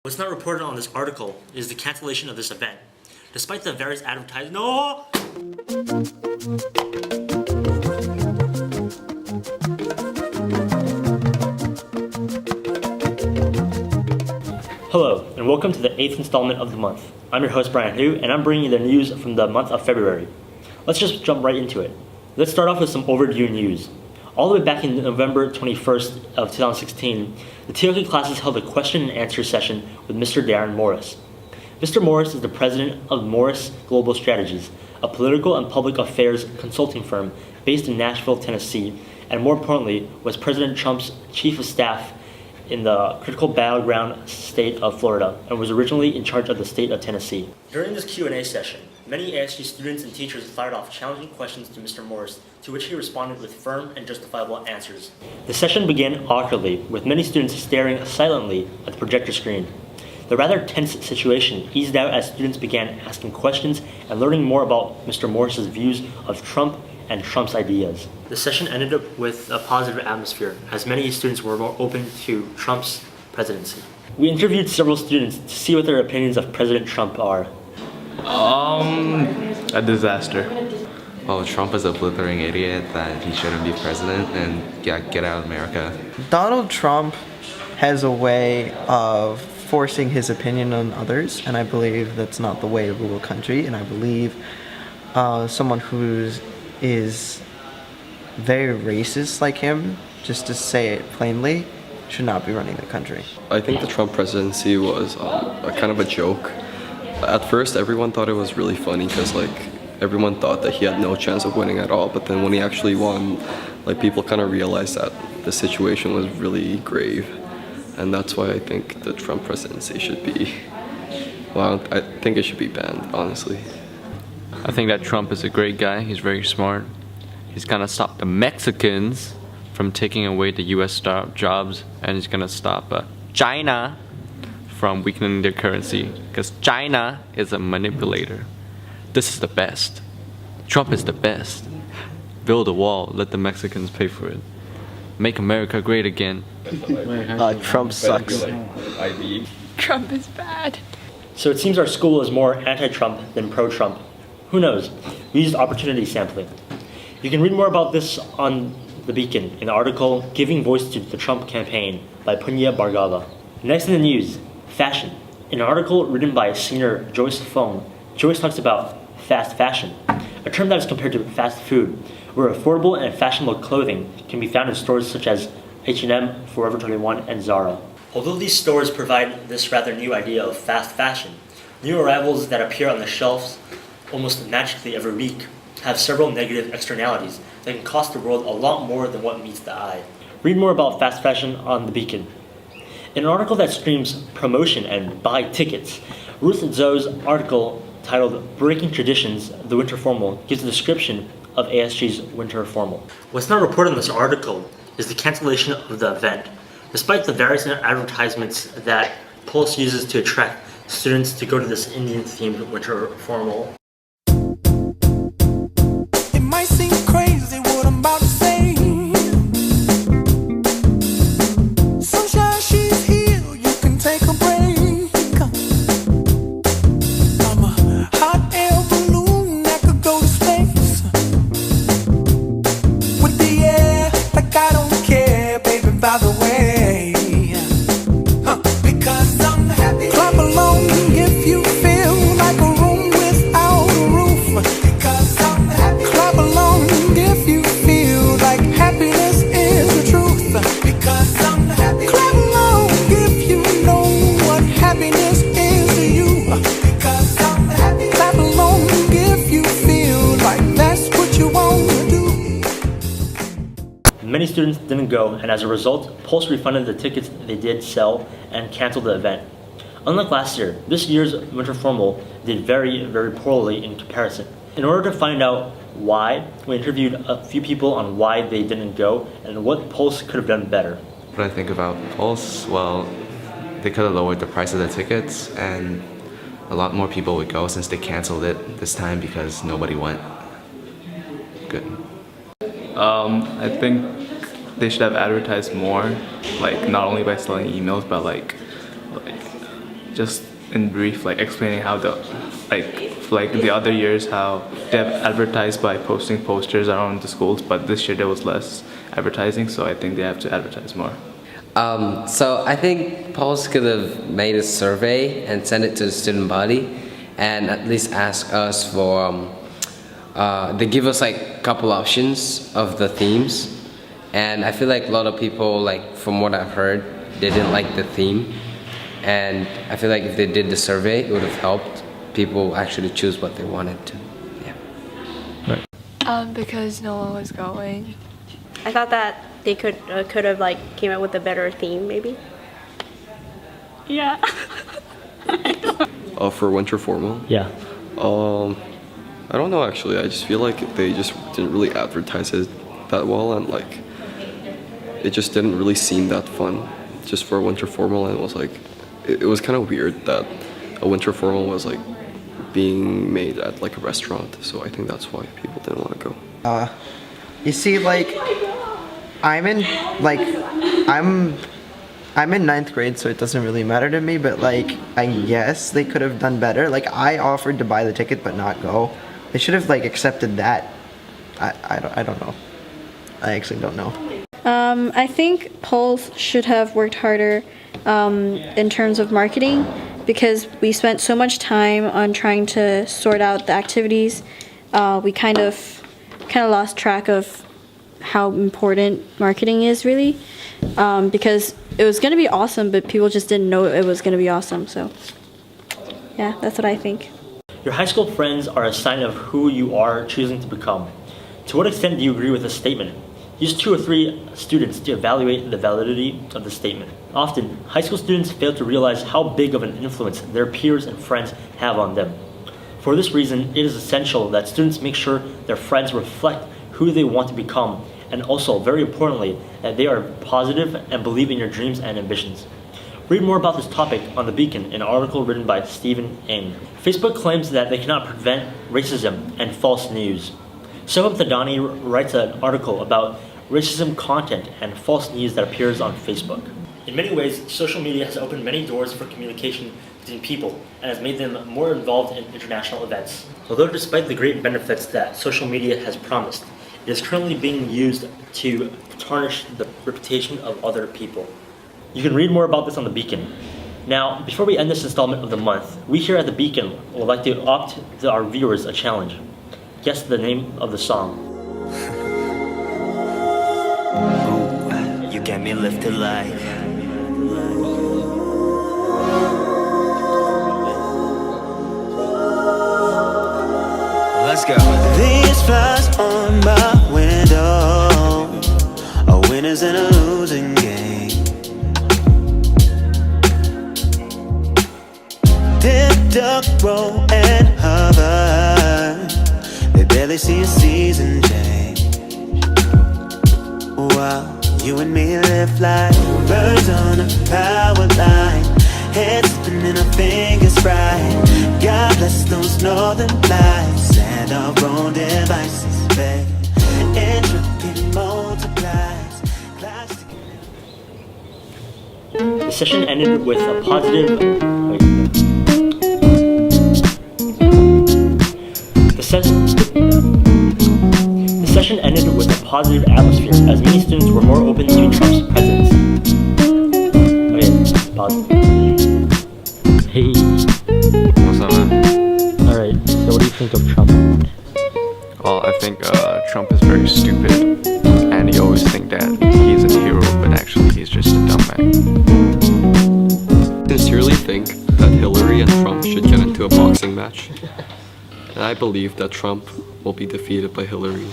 What's not reported on this article is the cancellation of this event. Despite the various advertisements, no! Hello, and welcome to the 8th installment of the month. I'm your host, Brian Hu, and I'm bringing you the news from the month of February. Let's just jump right into it. Let's start off with some overdue news. All the way back in November 21st of 2016, the TOK classes held a question and answer session with Mr. Darren Morris. Mr. Morris is the president of Morris Global Strategies, a political and public affairs consulting firm based in Nashville, Tennessee, and more importantly, was President Trump's chief of staff in the critical battleground state of Florida and was originally in charge of the state of Tennessee. During this Q&A session, many ASG students and teachers fired off challenging questions to Mr. Morris, to which he responded with firm and justifiable answers. The session began awkwardly, with many students staring silently at the projector screen. The rather tense situation eased out as students began asking questions and learning more about Mr. Morris's views of Trump and Trump's ideas. The session ended up with a positive atmosphere, as many students were more open to Trump's presidency. We interviewed several students to see what their opinions of President Trump are. A disaster. Well, Trump is a blithering idiot that he shouldn't be president and get out of America. Donald Trump has a way of forcing his opinion on others, and I believe that's not the way to rule a country, and I believe someone who is very racist like him, just to say it plainly, should not be running the country. I think the Trump presidency was a kind of a joke. At first, everyone thought it was really funny because everyone thought that he had no chance of winning at all. But then when he actually won, people kind of realized that the situation was really grave, and that's why I think the Trump presidency should be. Well, I think it should be banned, honestly. I think that Trump is a great guy. He's very smart. He's gonna stop the Mexicans from taking away the U.S. jobs, and he's gonna stop China from weakening their currency, because China is a manipulator. This is the best. Trump is the best. Build a wall, let the Mexicans pay for it. Make America great again. Trump sucks. Trump is bad. So it seems our school is more anti-Trump than pro-Trump. Who knows? We used opportunity sampling. You can read more about this on The Beacon in the article Giving Voice to the Trump Campaign by Punya Bargava. Next in the news, fashion. In an article written by senior Joyce Fong, Joyce talks about fast fashion, a term that is compared to fast food, where affordable and fashionable clothing can be found in stores such as H&M, Forever 21, and Zara. Although these stores provide this rather new idea of fast fashion, new arrivals that appear on the shelves almost magically every week have several negative externalities that can cost the world a lot more than what meets the eye. Read more about fast fashion on The Beacon. In an article that streams promotion and buy tickets, Ruth Zhou's article titled Breaking Traditions, the Winter Formal gives a description of ASG's Winter Formal. What's not reported in this article is the cancellation of the event, despite the various advertisements that Pulse uses to attract students to go to this Indian-themed Winter Formal. It might seem crazy what I'm about to say. Sunshine, she's here, you can take a break. I'm a hot air balloon that could go to space. With the air, like I don't care, baby, by the way. Because I'm happy. Clap along if you feel like a room without a roof. Because I'm happy. Clap along if you feel like happiness is the truth. Because I'm happy. Clap along if you know what happiness is to you. Because I'm happy. Clap along if you feel like that's what you want to do. Many students didn't go, and as a result, Pulse refunded the tickets they did sell and canceled the event. Unlike last year, this year's Winter Formal did very, very poorly in comparison. In order to find out why, we interviewed a few people on why they didn't go and what Pulse could have done better. What I think about Pulse, well, they could have lowered the price of the tickets and a lot more people would go since they canceled it this time because nobody went. Good. I think they should have advertised more, not only by selling emails, but just in brief, like explaining how like the other years how they have advertised by posting posters around the schools, but this year there was less advertising, so I think they have to advertise more. So I think Pulse could have made a survey and sent it to the student body, and at least ask us for. They give us like a couple options of the themes, and I feel like a lot of people, like from what I've heard, they didn't like the theme, and I feel like if they did the survey, it would have helped people actually choose what they wanted to. Yeah. Because no one was going. I thought that they could have like came up with a better theme, maybe. Yeah. For winter formal. Yeah. I don't know actually. I just feel like they just didn't really advertise it that well, and like it just didn't really seem that fun. Just for a winter formal, and it was like it was kind of weird that a winter formal was like being made at like a restaurant. So I think that's why people didn't want to go. You see, like I'm in ninth grade, so it doesn't really matter to me, but like I guess they could have done better. Like I offered to buy the ticket but not go. They should have like accepted that. I don't know. I actually don't know. I think Pulse should have worked harder in terms of marketing, because we spent so much time on trying to sort out the activities. We kind of lost track of how important marketing is really, because it was going to be awesome, but people just didn't know it was going to be awesome. So yeah, that's what I think. Your high school friends are a sign of who you are choosing to become. To what extent do you agree with this statement? Use 2 or 3 students to evaluate the validity of the statement. Often, high school students fail to realize how big of an influence their peers and friends have on them. For this reason, it is essential that students make sure their friends reflect who they want to become, and also, very importantly, that they are positive and believe in your dreams and ambitions. Read more about this topic on The Beacon in an article written by Stephen Ng. Facebook claims that they cannot prevent racism and false news. Soham Thadani writes an article about racism content and false news that appears on Facebook. In many ways, social media has opened many doors for communication between people and has made them more involved in international events. Although despite the great benefits that social media has promised, it is currently being used to tarnish the reputation of other people. You can read more about this on The Beacon. Now, before we end this installment of the month, we here at The Beacon would like to opt to our viewers a challenge. Guess the name of the song. Ooh, you get me lifted like. Let's go. These flies on my window, a winner's in a losing game. Dip, duck, roll, and hover. They barely see a season change. Wow, you and me live like birds on a power line. Heads spinning, our fingers fried. God bless those northern lights and our own devices, babe. Entropy multiplies. The session ended with a positive... The session ended with a positive atmosphere as many students were more open to Trump's presence. Okay, pause. Hey. What's up, man? Alright, so what do you think of Trump? Well, I think Trump is very stupid, and he always thinks that he's a hero, but actually he's just a dumb man. I sincerely think that Hillary and Trump should get into a boxing match. And I believe that Trump will be defeated by Hillary.